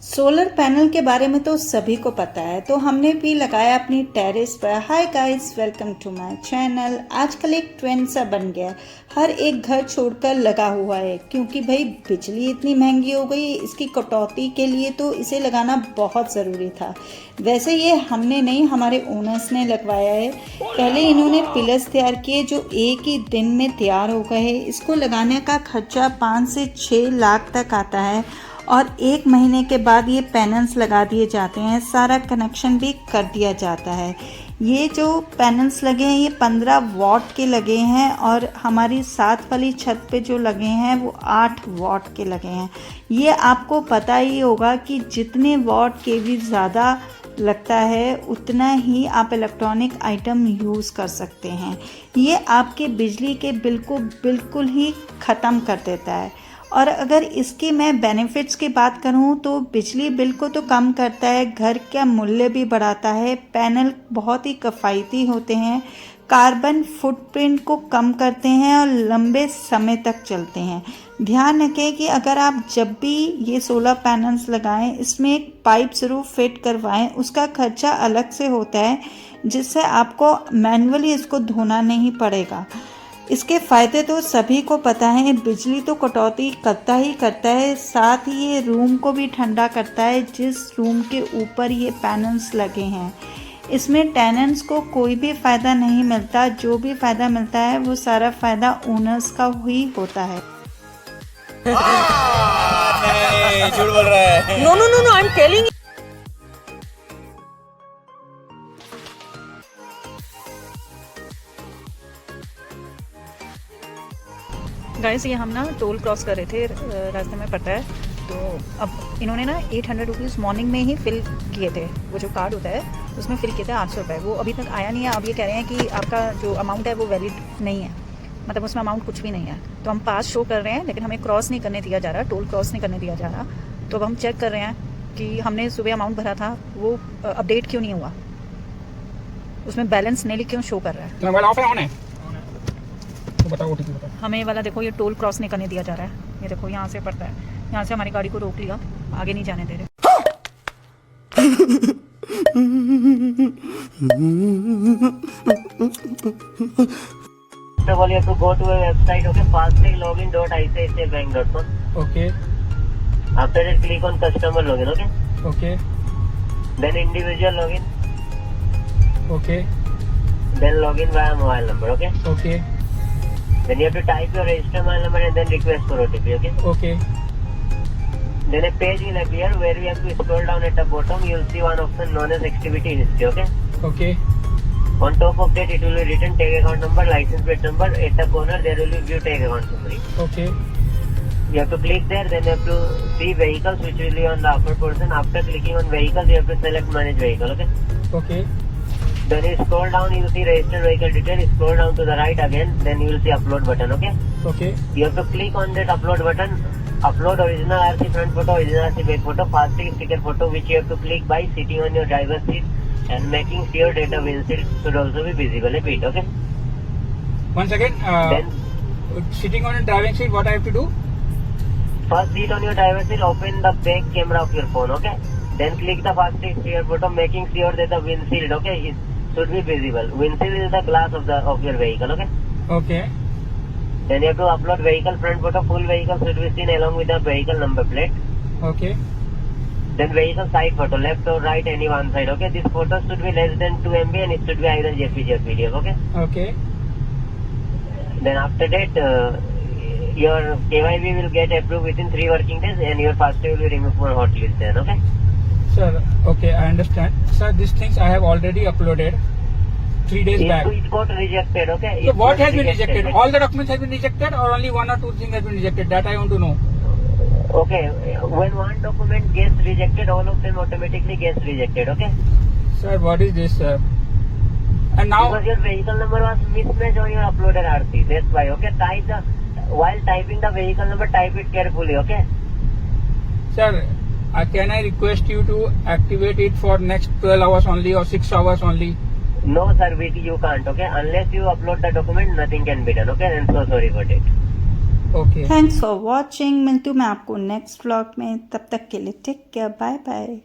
Solar panel के बारे में तो सभी को पता है, तो हमने भी लगाया अपनी टेरेस पर। Hi guys, welcome to my channel. आजकल एक ट्रेंड सा बन गया है, हर एक घर छोड़कर लगा हुआ है, क्योंकि भाई बिजली इतनी महंगी हो गई। इसकी कटौती के लिए तो इसे लगाना बहुत ज़रूरी था। वैसे ये हमने नहीं, हमारे ओनर्स ने लगवाया है। पहले इन्होंने पिलर्स तैयार किए जो एक ही दिन में तैयार हो गए। इसको लगाने का खर्चा 5 से 6 लाख तक आता है और 1 महीने के बाद ये पैनल्स लगा दिए जाते हैं। सारा कनेक्शन भी कर दिया जाता है। ये जो पैनल्स लगे हैं ये 15 वॉट के लगे हैं और हमारी साथ वाली छत पे जो लगे हैं वो 8 वॉट के लगे हैं। ये आपको पता ही होगा कि जितने वॉट केवी ज़्यादा लगता है उतना ही आप इलेक्ट्रॉनिक आइटम यूज़ कर सकते हैं। ये आपके बिजली के बिल को बिल्कुल ही ख़त्म कर देता है। और अगर इसके मैं बेनिफिट्स की बात करूं तो बिजली बिल को तो कम करता है, घर का मूल्य भी बढ़ाता है। पैनल बहुत ही किफ़ायती होते हैं, कार्बन फुटप्रिंट को कम करते हैं और लंबे समय तक चलते हैं। ध्यान रखें कि अगर आप जब भी ये सोलर पैनल्स लगाएं इसमें एक पाइप ज़रूर फिट करवाएं। उसका खर्चा अलग से होता है, जिससे आपको मैनुअली इसको धोना नहीं पड़ेगा। इसके फ़ायदे तो सभी को पता है, बिजली तो कटौती करता ही करता है, साथ ही ये रूम को भी ठंडा करता है जिस रूम के ऊपर ये पैनल्स लगे हैं। इसमें टेनेंट्स को कोई भी फ़ायदा नहीं मिलता, जो भी फ़ायदा मिलता है वो सारा फ़ायदा ओनर्स का ही होता है। नहीं, झूठ बोल रहा है। No, no, no, no, I'm telling you. Guys, ये हम ना टोल क्रॉस कर रहे थे, रास्ते में पड़ता है। तो अब इन्होंने ना 800 रुपीज़ मॉर्निंग में ही फिल किए थे। वो जो कार्ड होता है उसमें फिल किए थे 800 रुपये। वो अभी तक आया नहीं है। अब ये कह रहे हैं कि आपका जो अमाउंट है वो वैलिड नहीं है, मतलब उसमें अमाउंट कुछ भी नहीं है। तो हम पास शो कर रहे हैं लेकिन हमें क्रॉस नहीं करने दिया जा रहा, टोल क्रॉस नहीं करने दिया जा रहा। तो अब हम चेक कर रहे हैं कि हमने सुबह अमाउंट भरा था वो अपडेट क्यों नहीं हुआ, उसमें बैलेंस नहीं क्यों शो कर रहा है। तो बताओ, OTP बताओ। हमें वाला देखो, ये टोल क्रॉस नहीं करने दिया जा रहा है। ये देखो यहाँ से पड़ता है, यहाँ से हमारी गाड़ी को रोक लिया, आगे नहीं जाने दे रहे। First of all, you have to go to a website, okay, fasttraglogin.iciicibank.com. Okay, After that, click on customer login, okay? okay, Then individual login, okay, then login via mobile number, okay? okay, Then you have to type your register mobile number and then request for OTP, okay? okay, Then a page will appear where we have to scroll down at the bottom. You will see one option known as activity history, okay? okay, On top of that, it will be written tag account number, license plate number. At the corner, there will be view tag account summary. okay, You have to click there, then you have to see vehicles, which will be on the upper portion. After clicking on vehicles, you have to select manage vehicle, okay? okay, Then you scroll down, you will see registered vehicle detail. Scroll down to the right again, then you will see upload button, okay? okay, You have to click on that upload button. Upload original RC front photo, original RC back photo, FASTag sticker photo, which you have to click by sitting on your driver's seat and making sure that the windshield should also be visible a bit, okay? Once again, Then sitting on a driving seat, what I have to do? first seat on your driver's seat, open the back camera of your phone, okay? Then click the FASTag sticker photo, making sure that the windshield, okay, should be visible. Windshield is the glass of your vehicle, okay? Okay, Then you have to upload vehicle front photo. Full vehicle should be seen along with the vehicle number plate. okay, Then vehicle side photo, left or right, any one side, okay? This photo should be less than 2 MB and it should be either JPG or PDF, okay? okay, Then after that, your KYB will get approved within 3 working days and your FASTag will be removed for hot list then, okay? sir. Okay, I understand. Sir, these things I have already uploaded 3 days back. It got rejected, okay? So It what got has been rejected? right? All the documents have been rejected, or only 1 or 2 things have been rejected? That I want to know. Okay, when one document gets rejected, all of them automatically gets rejected, okay? Sir, what is this, sir? And now, Because your vehicle number was mismatched on your uploaded RC, that's why, okay? While typing the vehicle number, type it carefully, okay? sir, can I request you to activate it for next 12 hours only or 6 hours only? No, sir, you can't, okay? Unless you upload the document, nothing can be done, okay? I'm so sorry for that. Okay thanks for watching. मिलती हूँ मैं आपको next vlog में, तब तक के लिए take care, bye bye.